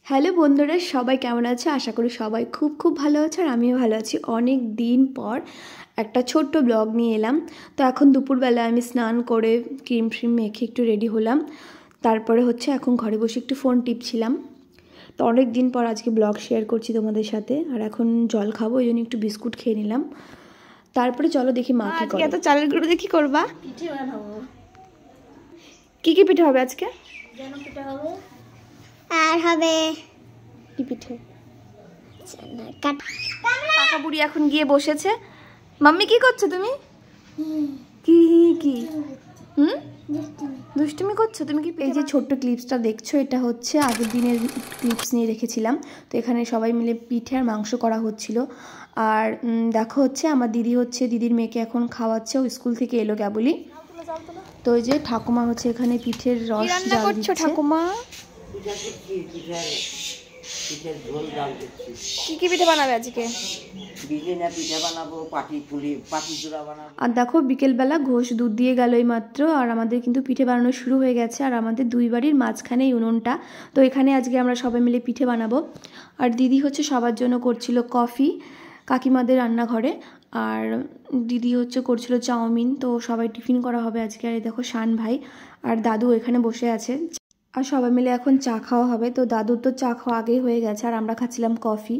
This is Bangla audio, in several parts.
হ্যালো বন্ধুরা, সবাই কেমন আছে? আশা করি সবাই খুব খুব ভালো আছে আর আমিও ভালো আছি। অনেক দিন পর একটা ছোট্ট ব্লগ নিয়ে এলাম। তো এখন দুপুরবেলা আমি স্নান করে ক্রিম ফ্রিম মেখে একটু রেডি হলাম। তারপরে এখন ঘরে বসে একটু ফোন টিপছিলাম। তো অনেক দিন পর আজকে ব্লগ শেয়ার করছি তোমাদের সাথে। আর এখন জল খাবো, ওই জন্য একটু বিস্কুট খেয়ে নিলাম। তারপরে চলো দেখি মা কি করে। এত চালের গুঁড়ো দিয়ে কি করবা? পিঠে বানাবো। কি কি পিঠে হবে আজকে? জানো পিঠে হবে আর হবে কি পিঠে? কাকা বুড়ি এখন গিয়ে বসেছে। মাম্মি কি করছো তুমি? কি কি দুষ্টুমি করছো তুমি? কি এই যে ছোট্ট ক্লিপসটা দেখছো, এটা হচ্ছে আগের দিনের ক্লিপস নিয়ে রেখেছিলাম। তো এখানে সবাই মিলে পিঠে আর মাংস করা হচ্ছিল। আর দেখো আমার দিদির মেয়েকে এখন খাওয়াচ্ছে, ও স্কুল থেকে এলো কেবলই। তো ওই যে ঠাকুমা এখানে পিঠের রস জাল দিচ্ছে। ঠাকুমা কি কি পিঠে বানাবে আজকে? আর দেখো বিকেলবেলা ঘোষ দুধ দিয়ে গেল এই মাত্র, আর আমাদের কিন্তু পিঠে বানানো শুরু হয়ে গেছে। আর আমাদের দুই বাড়ির মাঝখানেই উনুনটা, তো এখানে আজকে আমরা সবাই মিলে পিঠে বানাবো। আর দিদি সবার জন্য করছিল কফি কাকিমাদের রান্নাঘরে, আর দিদি করছিল চাউমিন। তো সবাই টিফিন করা হবে আজকে। আর দেখো শান ভাই আর দাদু এখানে বসে আছে, আর সবাই মিলে এখন চা খাওয়া হবে। তো দাদুর তো চা খাওয়া আগেই হয়ে গেছে, আর আমরা খাচ্ছিলাম কফি।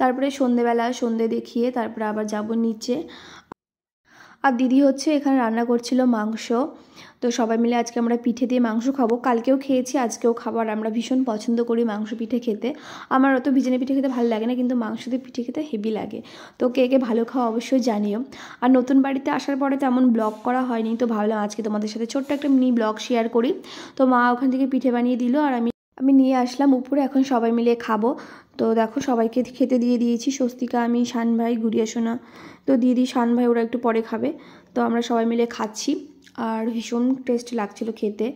তারপরে সন্ধেবেলা সন্ধে দেখিয়ে তারপরে আবার যাব নিচে। আর দিদি এখানে রান্না করছিল মাংস। তো সবাই মিলে আজকে আমরা পিঠে দিয়ে মাংস খাবো। কালকেও খেয়েছি, আজকেও খাবো। আর আমরা ভীষণ পছন্দ করি মাংস পিঠে খেতে। আমার অত ভিজেনে পিঠে খেতে ভালো লাগে না, কিন্তু মাংস দিয়ে পিঠে খেতে হেভি লাগে। তো কে কে ভালো খাওয়া অবশ্যই জানিও। আর নতুন বাড়িতে আসার পরে তেমন ব্লগ করা হয়নি, তো ভাবলাম আজকে তোমাদের সাথে ছোট্ট একটা মিনি ব্লগ শেয়ার করি। তো মা ওখান থেকে পিঠে বানিয়ে দিল, আর আমি নিয়ে আসলাম উপরে। এখন সবাই মিলে খাবো। তো দেখো সবাইকে খেতে দিয়ে দিয়েছি। স্বস্তিকা, আমি, শান ভাই, গুড়িয়া সোনা, তো দিদি, শান ভাই ওরা একটু পরে খাবে। তো আমরা সবাই মিলে খাচ্ছি, আর ভীষণ টেস্ট লাগছিল খেতে।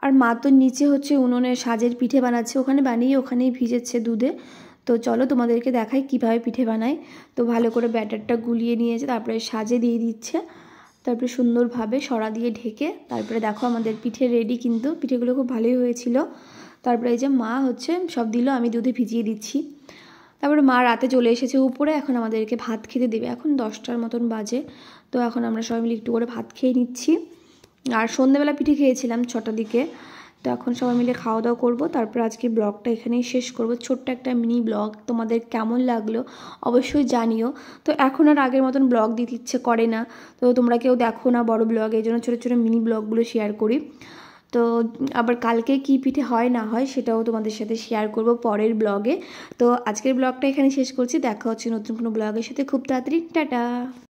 আর মা তো নিচে উনুনে সাজের পিঠে বানাচ্ছে, ওখানে বানিয়ে ওখানেই ভিজেছে দুধে। তো চলো তোমাদেরকে দেখাই কিভাবে পিঠে বানায়। তো ভালো করে ব্যাটারটা গুলিয়ে নিয়েছে, তারপরে সাজে দিয়ে দিচ্ছে, তারপরে সুন্দরভাবে সরা দিয়ে ঢেকে তারপরে দেখো আমাদের পিঠে রেডি। কিন্তু পিঠেগুলো খুব ভালোই হয়েছিল। তারপরে এই যে মা সব দিল, আমি দুধে ভিজিয়ে দিচ্ছি। তারপরে মা রাতে চলে এসেছে উপরে, এখন আমাদেরকে ভাত খেতে দেবে। এখন 10টার মতন বাজে। তো এখন আমরা সবাই মিলে একটু করে ভাত খেয়ে নিচ্ছি। আর সন্ধ্যেবেলা পিঠে খেয়েছিলাম 6টার দিকে। তো এখন সবাই মিলে খাওয়া দাওয়া করবো। তারপর আজকে ব্লগটা এখানেই শেষ করব। ছোট্ট একটা মিনি ব্লগ, তোমাদের কেমন লাগলো অবশ্যই জানিও। তো এখন আর আগের মতন ব্লগ দিতে ইচ্ছে করে না, তো তোমরা কেউ দেখো না বড় ব্লগ, এই জন্য ছোটো ছোটো মিনি ব্লগগুলো শেয়ার করি। তো আবার কালকে কি পিঠে হয় না হয় সেটাও তোমাদের সাথে শেয়ার করব পরের ব্লগে। তো আজকের ব্লগটা এখানে শেষ করছি। দেখা হচ্ছে নতুন কোনো ব্লগের সাথে খুব তাড়াতাড়ি। টাটা।